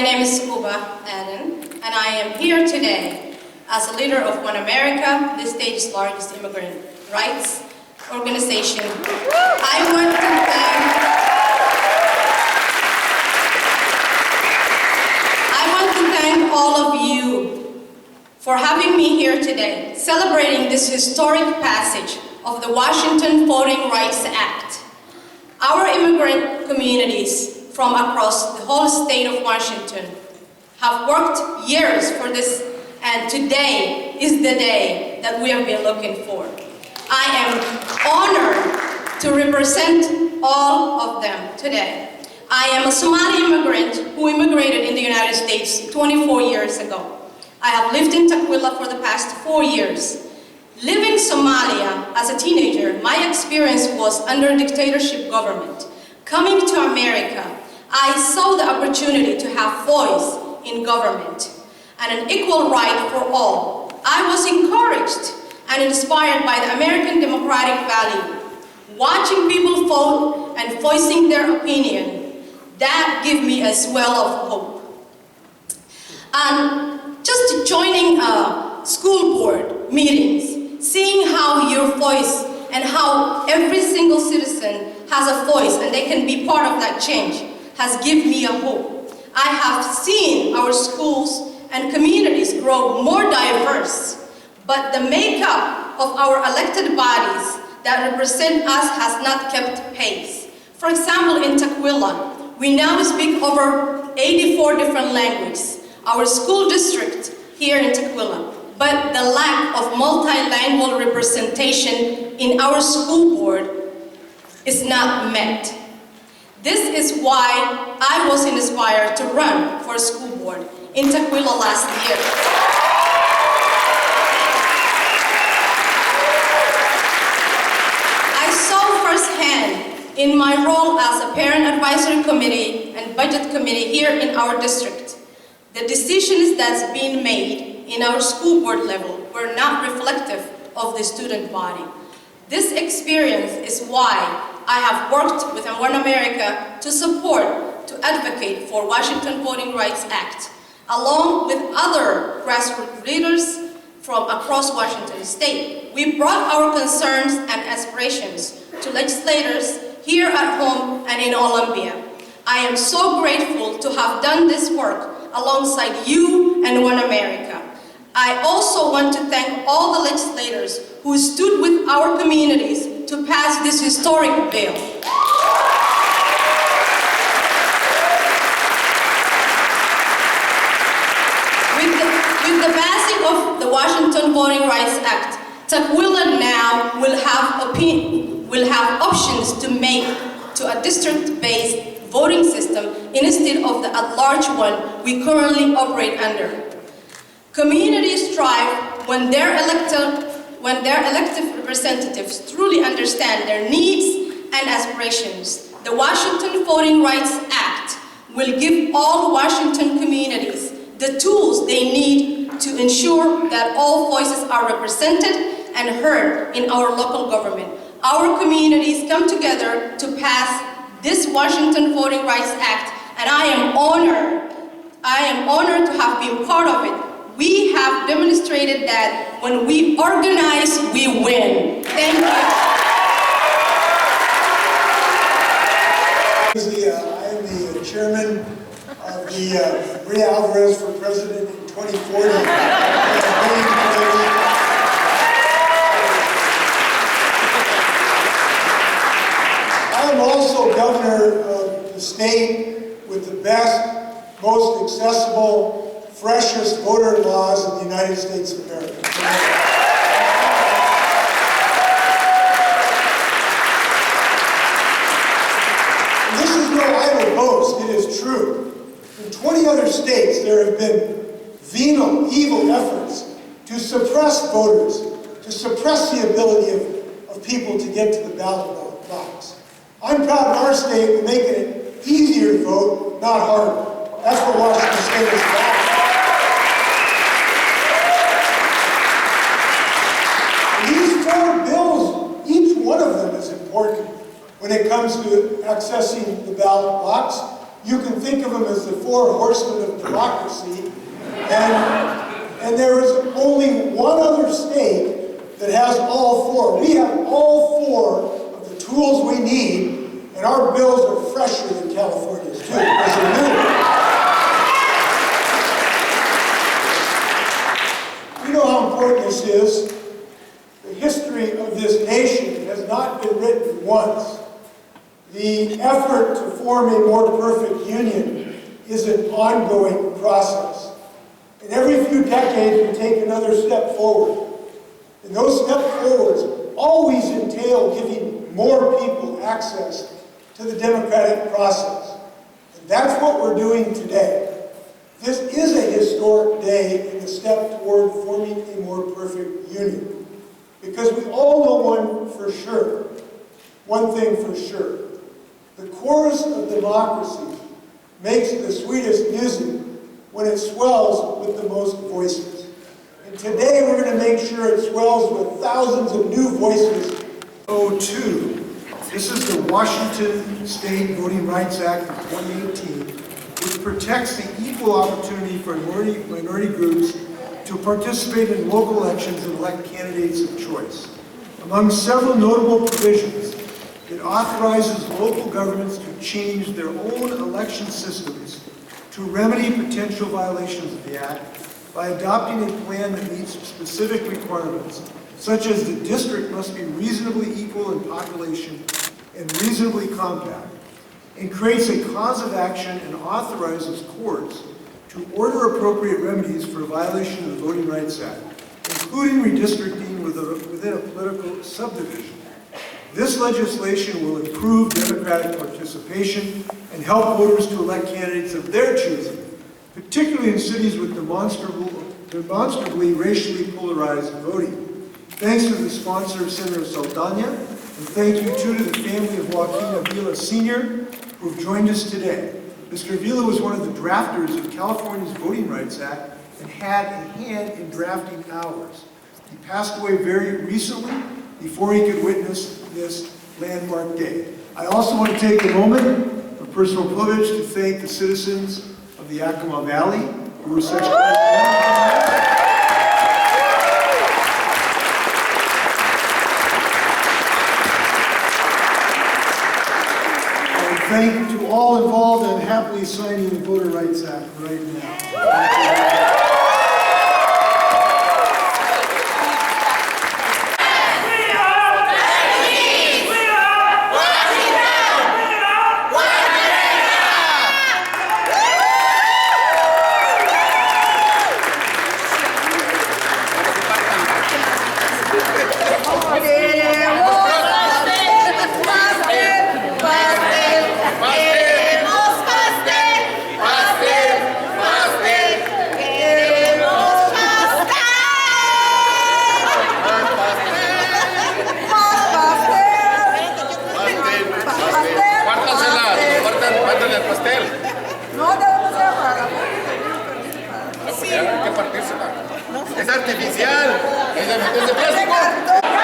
My name is Scuba Aden, and I am here today as a leader of OneAmerica, the state's largest immigrant rights organization. I want to thank all of you for having me here today, celebrating this historic passage of the Washington Voting Rights Act. Our immigrant communities from across the whole state of Washington have worked years for this, and today is the day that we have been looking for. I am honored to represent all of them today. I am a Somali immigrant who immigrated in the United States 24 years ago. I have lived in Tukwila for the past 4 years. Living Somalia as a teenager, my experience was under dictatorship government. Coming to America, I saw the opportunity to have voice in government and an equal right for all. I was encouraged and inspired by the American democratic value. Watching people vote and voicing their opinion, that gave me a swell of hope. And just joining school board meetings, seeing how your voice and how every single citizen has a voice and they can be part of that change has given me a hope. I have seen our schools and communities grow more diverse, but the makeup of our elected bodies that represent us has not kept pace. For example, in Tukwila, we now speak over 84 different languages. Our school district here in Tukwila, but the lack of multilingual representation in our school board is not met. This is why I was inspired to run for school board in Tukwila last year. I saw firsthand in my role as a parent advisory committee and budget committee here in our district, the decisions that's being made in our school board level were not reflective of the student body. This experience is why I have worked with OneAmerica to support, to advocate for Washington Voting Rights Act, along with other grassroots leaders from across Washington state. We brought our concerns and aspirations to legislators here at home and in Olympia. I am so grateful to have done this work alongside you and OneAmerica. I also want to thank all the legislators who stood with our communities to pass this historic bill. With the passing of the Washington Voting Rights Act, Tukwila now will have options to make to a district-based voting system instead of the at-large one we currently operate under. Communities thrive when their elected representatives truly understand their needs and aspirations. The Washington Voting Rights Act will give all Washington communities the tools they need to ensure that all voices are represented and heard in our local government. Our communities come together to pass this Washington Voting Rights Act, and I am honored to have been part of it. We have demonstrated that when we organize, we win. Thank you. I am the chairman of the Maria Alvarez for President in 2040 campaign committee. I am also governor of the state with the best, most accessible, freshest voter laws in the United States of America. And this is no idle boast, it is true. In 20 other states, there have been venal, evil efforts to suppress voters, to suppress the ability of people to get to the ballot box. I'm proud in our state we're making it easier to vote, not harder. That's what Washington State is about. These four bills, each one of them is important when it comes to accessing the ballot box. You can think of them as the four horsemen of democracy. And there is only one other state that has all four. We have all four of the tools we need, and our bills are fresher than California's too, because they're new. You know how important this is. The history of this nation has not been written once. The effort to form a more perfect union is an ongoing process. And every few decades we take another step forward. And those step forwards always entail giving more people access to the democratic process. And that's what we're doing today. This is a historic day in the step toward forming a more perfect union. Because we all know one thing for sure. The chorus of democracy makes the sweetest music when it swells with the most voices. And today we're going to make sure it swells with thousands of new voices. 02. This is the Washington State Voting Rights Act of 2018, which protects the equal opportunity for minority groups to participate in local elections and elect candidates of choice. Among several notable provisions, it authorizes local governments to change their own election systems to remedy potential violations of the Act by adopting a plan that meets specific requirements, such as the district must be reasonably equal in population and reasonably compact, and creates a cause of action and authorizes courts to order appropriate remedies for violation of the Voting Rights Act, including redistricting within a political subdivision. This legislation will improve democratic participation and help voters to elect candidates of their choosing, particularly in cities with demonstrably racially polarized voting. Thanks to the sponsor, Senator Saldana, and thank you too to the family of Joaquin Avila Sr., who have joined us today. Mr. Avila was one of the drafters of California's Voting Rights Act and had a hand in drafting ours. He passed away very recently before he could witness this landmark day. I also want to take a moment of personal privilege to thank the citizens of the Yakima Valley who were such Thank you to all involved and happily signing the Voter Rights Act right now. Es artificial, es de plástico.